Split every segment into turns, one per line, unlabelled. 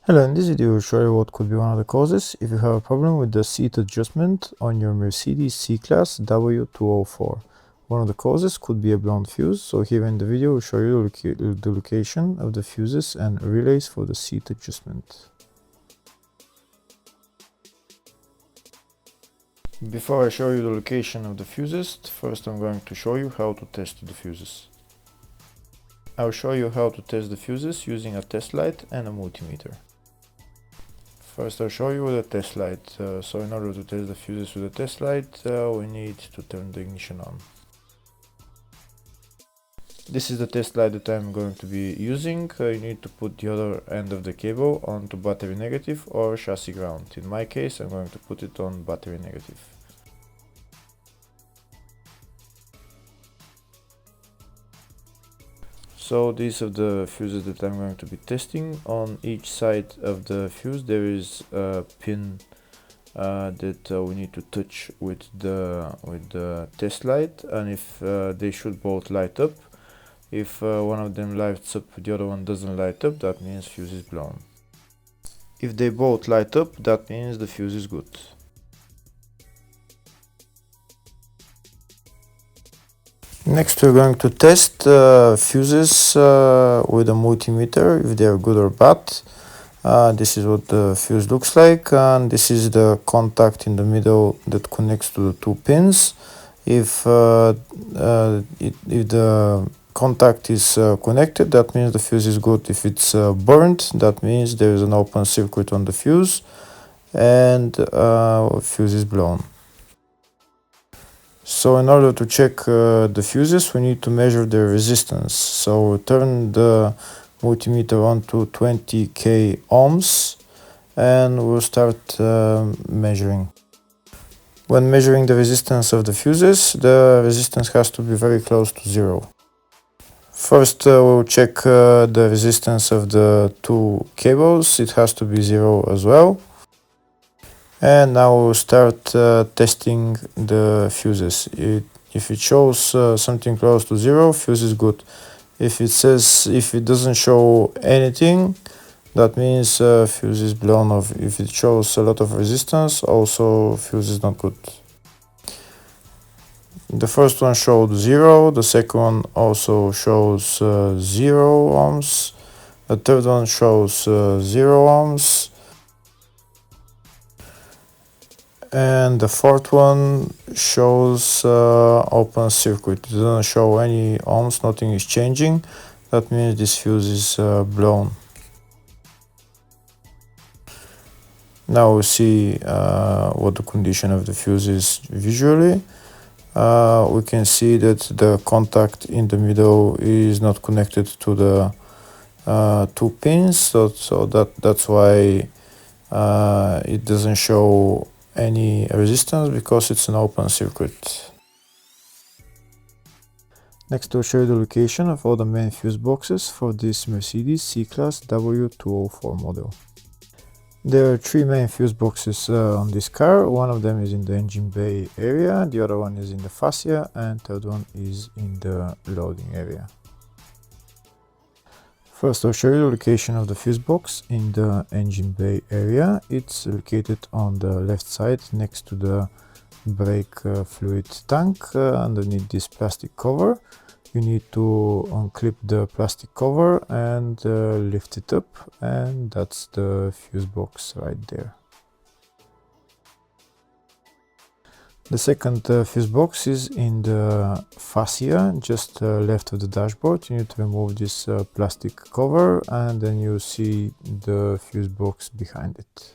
Hello, in this video I will show you what could be one of the causes if you have a problem with the seat adjustment on your Mercedes C-Class W204. One of the causes could be a blown fuse, so here in the video I will show you the location of the fuses and relays for the seat adjustment. Before I show you the location of the fuses, first I'm going to show you how to test the fuses. I'll show you how to test the fuses using a test light and a multimeter. First I'll show you with a test light. So in order to test the fuses with a test light, we need to turn the ignition on. This is the test light that I'm going to be using. You need to put the other end of the cable onto battery negative or chassis ground. In my case I'm going to put it on battery negative. So these are the fuses that I'm going to be testing. On each side of the fuse there is a pin that we need to touch with the test light, and if they should both light up. If one of them lights up, the other one doesn't light up, that means fuse is blown. If they both light up, that means the fuse is good. Next we're going to test fuses with a multimeter, if they are good or bad. This is what the fuse looks like, and this is the contact in the middle that connects to the two pins. If the contact is connected, that means the fuse is good. If it's burnt, that means there is an open circuit on the fuse and fuse is blown. So in order to check the fuses, we need to measure their resistance. So turn the multimeter on to 20k ohms and we'll start measuring. When measuring the resistance of the fuses, the resistance has to be very close to zero. First we'll check the resistance of the two cables. It has to be zero as well. And now we'll start testing the fuses. If it shows something close to zero, fuse is good. If it doesn't show anything, that means fuse is blown off. If it shows a lot of resistance, also fuse is not good. The first one showed 0, the second one also shows 0 ohms, the third one shows 0 ohms, and the fourth one shows open circuit. It doesn't show any ohms, nothing is changing. That means this fuse is blown. Now we'll see what the condition of the fuse is visually. We can see that the contact in the middle is not connected to the two pins, so that's why it doesn't show any resistance, because it's an open circuit. Next I'll show you the location of all the main fuse boxes for this Mercedes C-Class W204 model. There are three main fuse boxes on this car. One of them is in the engine bay area, the other one is in the fascia, and third one is in the loading area. First I'll show you the location of the fuse box in the engine bay area. It's located on the left side next to the brake fluid tank, underneath this plastic cover. You need to unclip the plastic cover and lift it up, and that's the fuse box right there. The second fuse box is in the fascia, just left of the dashboard. You need to remove this plastic cover, and then you see the fuse box behind it.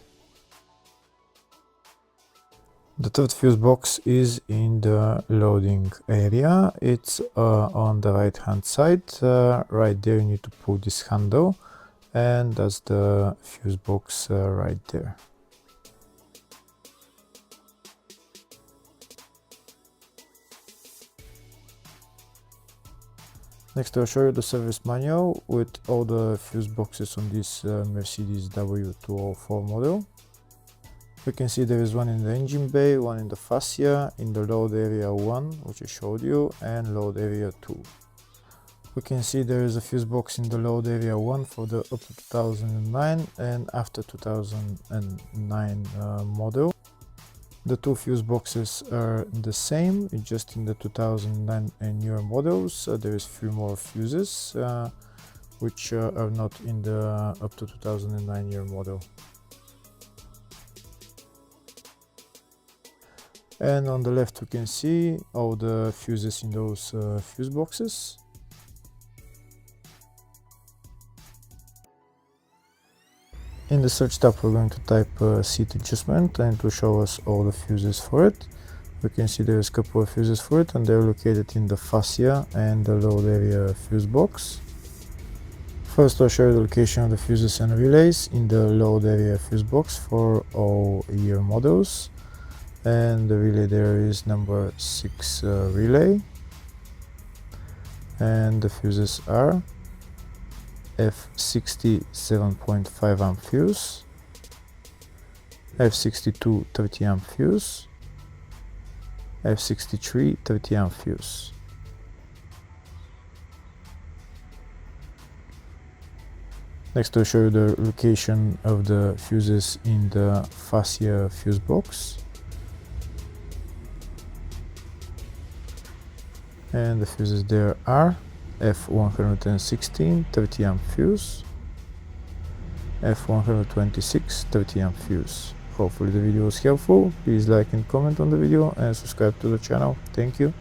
The third fuse box is in the loading area. It's on the right hand side. Right there you need to pull this handle, and that's the fuse box right there. Next I'll show you the service manual with all the fuse boxes on this Mercedes W204 model. We can see there is one in the engine bay, one in the fascia, in the load area 1, which I showed you, and load area 2. We can see there is a fuse box in the load area 1 for the up to 2009 and after 2009 model. The two fuse boxes are the same, just in the 2009 and newer models there is few more fuses which are not in the up to 2009 year model. And on the left we can see all the fuses in those fuse boxes. In the search tab we're going to type seat adjustment and it will show us all the fuses for it. We can see there's a couple of fuses for it and they're located in the fascia and the load area fuse box. First I'll show you the location of the fuses and relays in the load area fuse box for all year models. And the relay there is number 6 relay. And the fuses are F60 7.5 amp fuse, F62 30 amp fuse, F63 30 amp fuse. Next I'll show you the location of the fuses in the fascia fuse box. And the fuses there are F116 30 amp fuse, F126 30 amp fuse. Hopefully the video was helpful. Please like and comment on the video and subscribe to the channel. Thank you.